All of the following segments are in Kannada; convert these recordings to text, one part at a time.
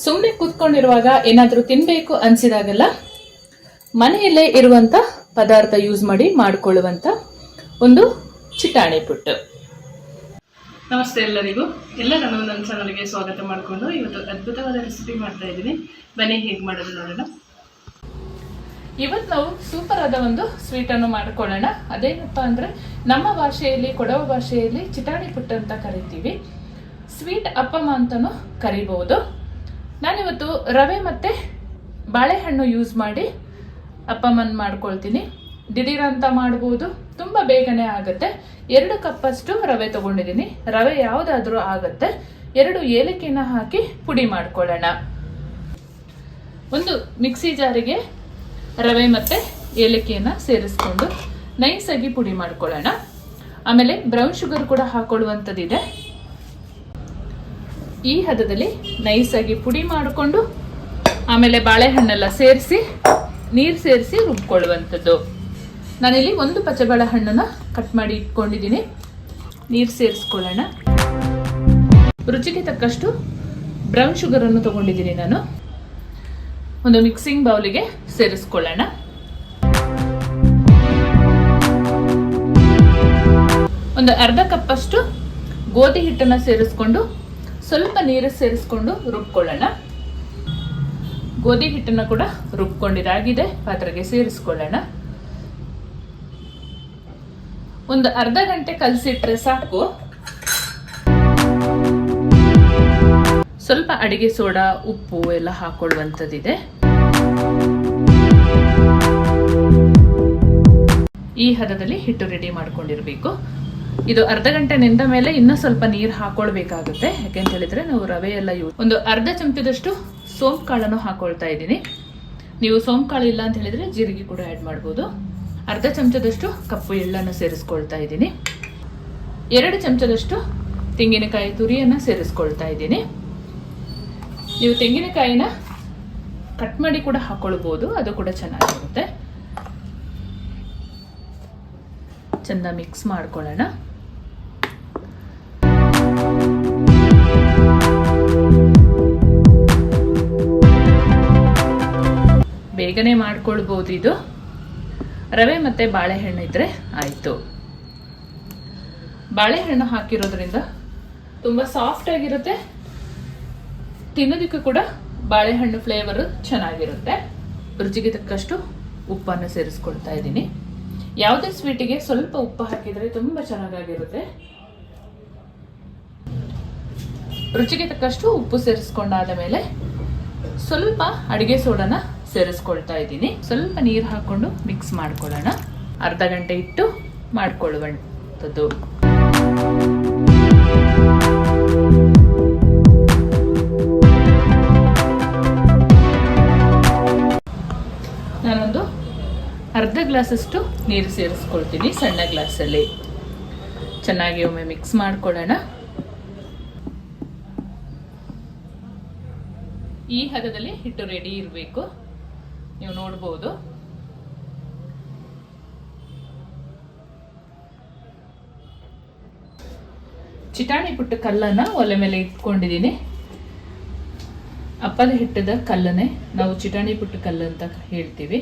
ಸುಮ್ಮನೆ ಕೂತ್ಕೊಂಡಿರುವಾಗ ಏನಾದರೂ ತಿನ್ಬೇಕು ಅನ್ಸಿದಾಗೆಲ್ಲ ಮನೆಯಲ್ಲೇ ಇರುವಂತ ಪದಾರ್ಥ ಯೂಸ್ ಮಾಡಿ ಮಾಡಿಕೊಳ್ಳುವಂತ ಒಂದು ಚಿಟಾಣಿ ಪುಟ್ಟು. ನಮಸ್ತೆ ಎಲ್ಲರಿಗೂ, ಎಲ್ಲರನ್ನು ನನ್ನ ಚಾನಲ್ಗೆ ಸ್ವಾಗತ ಮಾಡಿಕೊಂಡು ಇವತ್ತು ಅದ್ಭುತವಾದ ರೆಸಿಪಿ ಮಾಡ್ತಾ ಇದ್ದೀನಿ. ಬನ್ನಿ ಹೇಗೆ ಮಾಡೋದು ನೋಡೋಣ. ಇವತ್ತು ನಾವು ಸೂಪರ್ ಆದ ಒಂದು ಸ್ವೀಟ್ ಅನ್ನು ಮಾಡ್ಕೊಳ್ಳೋಣ. ಅದೇನಪ್ಪ ಅಂದ್ರೆ ನಮ್ಮ ಭಾಷೆಯಲ್ಲಿ, ಕೊಡವ ಭಾಷೆಯಲ್ಲಿ ಚಿಟಾಣಿ ಪುಟ್ಟು ಅಂತ ಕರಿತೀವಿ. ಸ್ವೀಟ್ ಅಪ್ಪಮ್ಮ ಅಂತಾನು ಕರಿಬಹುದು. ನಾನಿವತ್ತು ರವೆ ಮತ್ತೆ ಬಾಳೆಹಣ್ಣು ಯೂಸ್ ಮಾಡಿ ಅಪ್ಪಮ್ಮನ್ ಮಾಡ್ಕೊಳ್ತೀನಿ. ದಿಢೀರ್ ಅಂತ ಮಾಡ್ಬೋದು, ತುಂಬಾ ಬೇಗನೆ ಆಗುತ್ತೆ. 2 ಕಪ್ಪಷ್ಟು ರವೆ ತಗೊಂಡಿದ್ದೀನಿ. ರವೆ ಯಾವುದಾದ್ರೂ ಆಗುತ್ತೆ. 2 ಏಲಕ್ಕಿನ ಹಾಕಿ ಪುಡಿ ಮಾಡ್ಕೊಳ್ಳೋಣ. ಒಂದು ಮಿಕ್ಸಿ ಜಾರಿಗೆ ರವೆ ಮತ್ತೆ ಏಲಕ್ಕಿಯನ್ನ ಸೇರಿಸ್ಕೊಂಡು ನೈಸ್ ಆಗಿ ಪುಡಿ ಮಾಡ್ಕೊಳ್ಳೋಣ. ಆಮೇಲೆ ಬ್ರೌನ್ ಶುಗರ್ ಕೂಡ ಹಾಕೊಳ್ಳುವಂಥದ್ದಿದೆ. ಈ ಹದದಲ್ಲಿ ನೈಸ್ ಆಗಿ ಪುಡಿ ಮಾಡಿಕೊಂಡು ಆಮೇಲೆ ಬಾಳೆಹಣ್ಣೆಲ್ಲ ಸೇರಿಸಿ ನೀರು ಸೇರಿಸಿ ರುಬ್ಕೊಳ್ಳುವಂಥದ್ದು. ನಾನಿಲ್ಲಿ 1 ಪಚ್ಚೆ ಬಾಳೆಹಣ್ಣನ್ನ ಕಟ್ ಮಾಡಿ ಇಟ್ಕೊಂಡಿದ್ದೀನಿ. ನೀರು ಸೇರಿಸ್ಕೊಳ್ಳೋಣ. ರುಚಿಗೆ ತಕ್ಕಷ್ಟು ಬ್ರೌನ್ ಶುಗರ್ ಅನ್ನು ತಗೊಂಡಿದ್ದೀನಿ ನಾನು. ಒಂದು ಮಿಕ್ಸಿಂಗ್ ಬೌಲಿಗೆ ಸೇರಿಸ್ಕೊಳ್ಳೋಣ. ಒಂದು ಅರ್ಧ ಕಪ್ಪಷ್ಟು ಗೋಧಿ ಹಿಟ್ಟನ್ನ ಸೇರಿಸ್ಕೊಂಡು ಸ್ವಲ್ಪ ನೀರು ಸೇರಿಸ್ಕೊಂಡು ರುಬ್ಕೊಳ್ಳೋಣ. ಗೋಧಿ ಹಿಟ್ಟನ್ನು ಕೂಡ ರುಬ್ಕೊಂಡಿದ್ದಾಗಿದೆ. ಪಾತ್ರೆಗೆ ಸೇರಿಸ್ಕೊಳ್ಳೋಣ. ಒಂದು ಅರ್ಧ ಗಂಟೆ ಕಲಸಿಟ್ರೆ ಸಾಕು. ಸ್ವಲ್ಪ ಅಡಿಗೆ ಸೋಡಾ, ಉಪ್ಪು ಎಲ್ಲ ಹಾಕೊಳ್ಳುವಂಥದ್ದಿದೆ. ಈ ಹದದಲ್ಲಿ ಹಿಟ್ಟು ರೆಡಿ ಮಾಡ್ಕೊಂಡಿರ್ಬೇಕು. ಇದು ಅರ್ಧ ಗಂಟೆ ನೆಂದ ಮೇಲೆ ಇನ್ನೂ ಸ್ವಲ್ಪ ನೀರು ಹಾಕೊಳ್ಬೇಕಾಗುತ್ತೆ. ಯಾಕೆಂತ ಹೇಳಿದ್ರೆ ನಾವು ರವೆ ಎಲ್ಲ ಒಂದು ಅರ್ಧ ಚಮಚದಷ್ಟು ಸೋಂಪು ಕಾಳನ್ನು ಹಾಕೊಳ್ತಾ ಇದ್ದೀನಿ. ನೀವು ಸೋಂಪು ಕಾಳು ಇಲ್ಲ ಅಂತ ಹೇಳಿದ್ರೆ ಜೀರಿಗೆ ಕೂಡ ಆ್ಯಡ್ ಮಾಡ್ಬೋದು. ಅರ್ಧ ಚಮಚದಷ್ಟು ಕಪ್ಪು ಎಳ್ಳನ್ನು ಸೇರಿಸ್ಕೊಳ್ತಾ ಇದ್ದೀನಿ. 2 ಚಮಚದಷ್ಟು ತೆಂಗಿನಕಾಯಿ ತುರಿಯನ್ನು ಸೇರಿಸ್ಕೊಳ್ತಾ ಇದ್ದೀನಿ. ನೀವು ತೆಂಗಿನಕಾಯಿನ ಕಟ್ ಮಾಡಿ ಕೂಡ ಹಾಕೊಳ್ಬೋದು, ಅದು ಕೂಡ ಚೆನ್ನಾಗಿರುತ್ತೆ. ಚೆಂದ ಮಿಕ್ಸ್ ಮಾಡ್ಕೊಳ್ಳೋಣ. ಬೇಗನೆ ಮಾಡ್ಕೊಳ್ಬಹುದು. ಇದು ರವೆ ಮತ್ತೆ ಬಾಳೆಹಣ್ಣು ಇದ್ರೆ ಆಯ್ತು. ಬಾಳೆಹಣ್ಣು ಹಾಕಿರೋದ್ರಿಂದ ತುಂಬಾ ಸಾಫ್ಟ್ ಆಗಿರುತ್ತೆ. ತಿನ್ನೋದಕ್ಕೂ ಕೂಡ ಬಾಳೆಹಣ್ಣು ಫ್ಲೇವರ್ ಚೆನ್ನಾಗಿರುತ್ತೆ. ರುಚಿಗೆ ತಕ್ಕಷ್ಟು ಉಪ್ಪನ್ನು ಸೇರಿಸ್ಕೊಳ್ತಾ ಇದ್ದೀನಿ. ಯಾವುದೇ ಸ್ವೀಟಿಗೆ ಸ್ವಲ್ಪ ಉಪ್ಪು ಹಾಕಿದ್ರೆ ತುಂಬಾ ಚೆನ್ನಾಗಿರುತ್ತೆ. ರುಚಿಗೆ ತಕ್ಕಷ್ಟು ಉಪ್ಪು ಸೇರಿಸ್ಕೊಂಡಾದ ಮೇಲೆ ಸ್ವಲ್ಪ ಅಡಿಗೆ ಸೋಡಾನ ಸೇರಿಸ್ಕೊಳ್ತಾ ಇದ್ದೀನಿ. ಸ್ವಲ್ಪ ನೀರು ಹಾಕೊಂಡು ಮಿಕ್ಸ್ ಮಾಡ್ಕೊಳ್ಳೋಣ. ಅರ್ಧ ಗಂಟೆ ಇಟ್ಟು ಮಾಡ್ಕೊಳ್ಳುವಂಥದ್ದು. ನಾನೊಂದು ಅರ್ಧ ಗ್ಲಾಸಷ್ಟು ನೀರು ಸೇರಿಸ್ಕೊಳ್ತೀನಿ ಸಣ್ಣ ಗ್ಲಾಸಲ್ಲಿ. ಚೆನ್ನಾಗಿ ಒಮ್ಮೆ ಮಿಕ್ಸ್ ಮಾಡ್ಕೊಳ್ಳೋಣ. ಈ ಹದದಲ್ಲಿ ಹಿಟ್ಟು ರೆಡಿ ಇರಬೇಕು. ನೀವು ನೋಡ್ಬೋದು. ಚಿಟಾಣಿ ಪುಟ್ಟು ಕಲ್ಲನ್ನ ಒಲೆ ಮೇಲೆ ಇಟ್ಕೊಂಡಿದ್ದೀನಿ. ಅಪ್ಪದ ಹಿಟ್ಟದ ಕಲ್ಲನ್ನೇ ನಾವು ಚಿಟಾಣಿ ಪುಟ್ಟು ಕಲ್ಲು ಅಂತ ಹೇಳ್ತೀವಿ.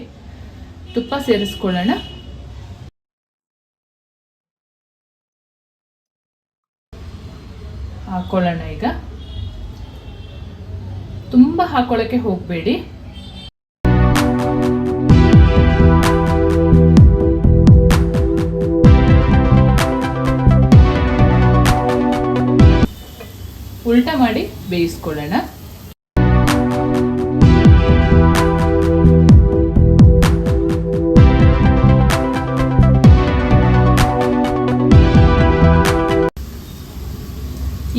ತುಪ್ಪ ಸೇರಿಸ್ಕೊಳ್ಳೋಣ. ಹಾಕೊಳ್ಳೋಣ. ಈಗ ತುಂಬಾ ಹಾಕೊಳ್ಳೋಕೆ ಹೋಗಬೇಡಿ. ಉಲ್ಟಾ ಮಾಡಿ ಬೇಯಿಸ್ಕೊಳ್ಳೋಣ.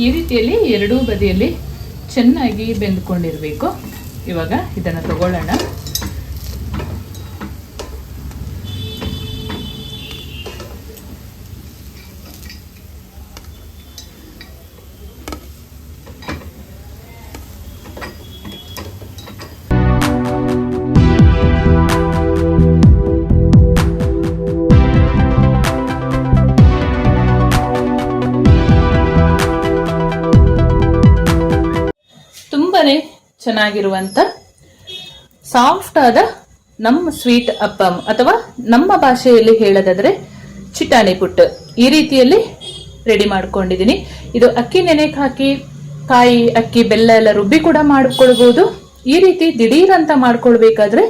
ಈ ರೀತಿಯಲ್ಲಿ ಎರಡೂ ಬದಿಯಲ್ಲಿ ಚೆನ್ನಾಗಿ ಬೆಂದ್ಕೊಂಡಿರ್ಬೇಕು. ಇವಾಗ ಇದನ್ನು ತಗೊಳ್ಳೋಣ. ಚೆನ್ನಾಗಿರುವಂತ ಸಾಫ್ಟ್ ಆದ ನಮ್ಮ ಸ್ವೀಟ್ ಅಪ್ಪಂ ಅಥವಾ ನಮ್ಮ ಭಾಷೆಯಲ್ಲಿ ಹೇಳೋದಾದ್ರೆ ಚಿಟಾಣಿ ಪುಟ್ಟು ಈ ರೀತಿಯಲ್ಲಿ ರೆಡಿ ಮಾಡ್ಕೊಂಡಿದ್ದೀನಿ. ಇದು ಅಕ್ಕಿ ನೆನೆಗೆ ಹಾಕಿ ಕಾಯಿ ಅಕ್ಕಿ ಬೆಲ್ಲ ಎಲ್ಲ ರುಬ್ಬಿ ಕೂಡ ಮಾಡ್ಕೊಳ್ಬಹುದು. ಈ ರೀತಿ ದಿಢೀರ್ ಅಂತ ಮಾಡ್ಕೊಳ್ಬೇಕಾದ್ರೆ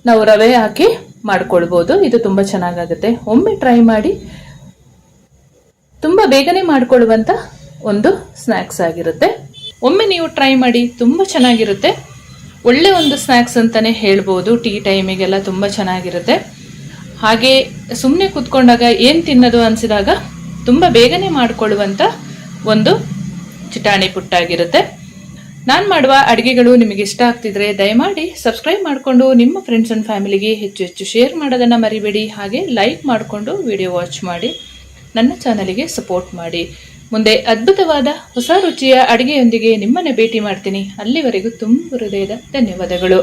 ನಾವು ರವೆ ಹಾಕಿ ಮಾಡ್ಕೊಳ್ಬಹುದು. ಇದು ತುಂಬಾ ಚೆನ್ನಾಗಾಗುತ್ತೆ. ಒಮ್ಮೆ ಟ್ರೈ ಮಾಡಿ. ತುಂಬಾ ಬೇಗನೆ ಮಾಡ್ಕೊಳ್ಳುವಂತ ಒಂದು ಸ್ನಾಕ್ಸ್ ಆಗಿರುತ್ತೆ. ಒಮ್ಮೆ ನೀವು ಟ್ರೈ ಮಾಡಿ, ತುಂಬಾ ಚೆನ್ನಾಗಿರುತ್ತೆ. ಒಳ್ಳೆ ಒಂದು ಸ್ನಾಕ್ಸ್ ಅಂತಾನೆ ಹೇಳ್ಬೋದು. ಟೀ ಟೈಮಿಗೆಲ್ಲ ತುಂಬಾ ಚೆನ್ನಾಗಿರುತ್ತೆ. ಹಾಗೆ ಸುಮ್ಮನೆ ಕೂತ್ಕೊಂಡಾಗ ಏನ್ ತಿನ್ನೋದು ಅನ್ಸಿದಾಗ ತುಂಬಾ ಬೇಗನೆ ಮಾಡ್ಕೊಳ್ಳುವಂತ ಒಂದು ಚಿಟಾಣಿ ಪುಟ್ಟಾಗಿರುತ್ತೆ. ನಾನು ಮಾಡುವ ಅಡುಗೆಗಳು ನಿಮಗೆ ಇಷ್ಟ ಆಗ್ತಿದ್ರೆ ದಯಮಾಡಿ ಸಬ್ಸ್ಕ್ರೈಬ್ ಮಾಡಿಕೊಂಡು ನಿಮ್ಮ ಫ್ರೆಂಡ್ಸ್ ಅಂಡ್ ಫ್ಯಾಮಿಲಿಗೆ ಹೆಚ್ಚು ಶೇರ್ ಮಾಡೋದನ್ನ ಮರಿಬೇಡಿ. ಹಾಗೆ ಲೈಕ್ ಮಾಡಿಕೊಂಡು ವಿಡಿಯೋ ವಾಚ್ ಮಾಡಿ ನನ್ನ ಚಾನಲಿಗೆ ಸಪೋರ್ಟ್ ಮಾಡಿ. ಮುಂದೆ ಅದ್ಭುತವಾದ ಹೊಸ ರುಚಿಯ ಅಡುಗೆಯೊಂದಿಗೆ ನಿಮ್ಮನ್ನ ಭೇಟಿ ಮಾಡ್ತೀನಿ. ಅಲ್ಲಿವರೆಗೂ ತುಂಬ ಹೃದಯದ ಧನ್ಯವಾದಗಳು.